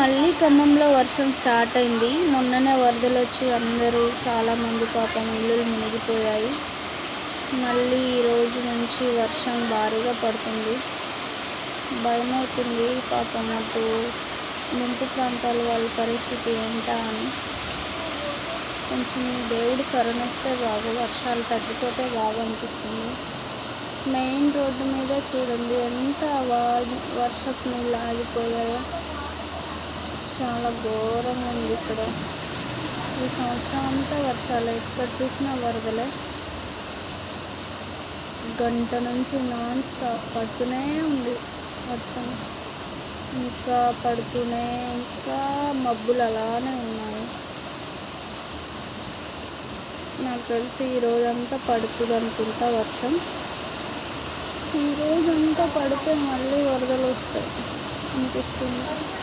మళ్ళీ ఖమ్మంలో వర్షం స్టార్ట్ అయింది. మొన్ననే వరదలు వచ్చి అందరూ చాలామంది పాపం ఇల్లులు మునిగిపోయాయి. మళ్ళీ ఈరోజు నుంచి వర్షం భారీగా పడుతుంది. భయమవుతుంది పాపం అటు ముంపు ప్రాంతాల వాళ్ళ పరిస్థితి ఏంటా అని. కొంచెం దేవుడు కరుణిస్తే బాగా వర్షాలు తగ్గిపోతే బాగా అనిపిస్తుంది. మెయిన్ రోడ్డు మీద చూడండి ఎంత వర్షపు నీళ్ళు ఆగిపోయాయో. చాలా ఘోరంగా ఉంది ఇక్కడ. ఈ సంవత్సరం అంతా వర్షాలు, ఎక్కడ చూసినా వరదలే. గంట నుంచి నాన్ స్టాప్ పడుతూనే ఉంది వర్షం. ఇంకా పడుతూనే, ఇంకా మబ్బులు అలానే ఉన్నాయి. నాకు తెలిసి ఈరోజంతా పడుతుంది అనుకుంటా వర్షం. ఈరోజంతా పడితే మళ్ళీ వరదలు వస్తాయి అనిపిస్తుంది.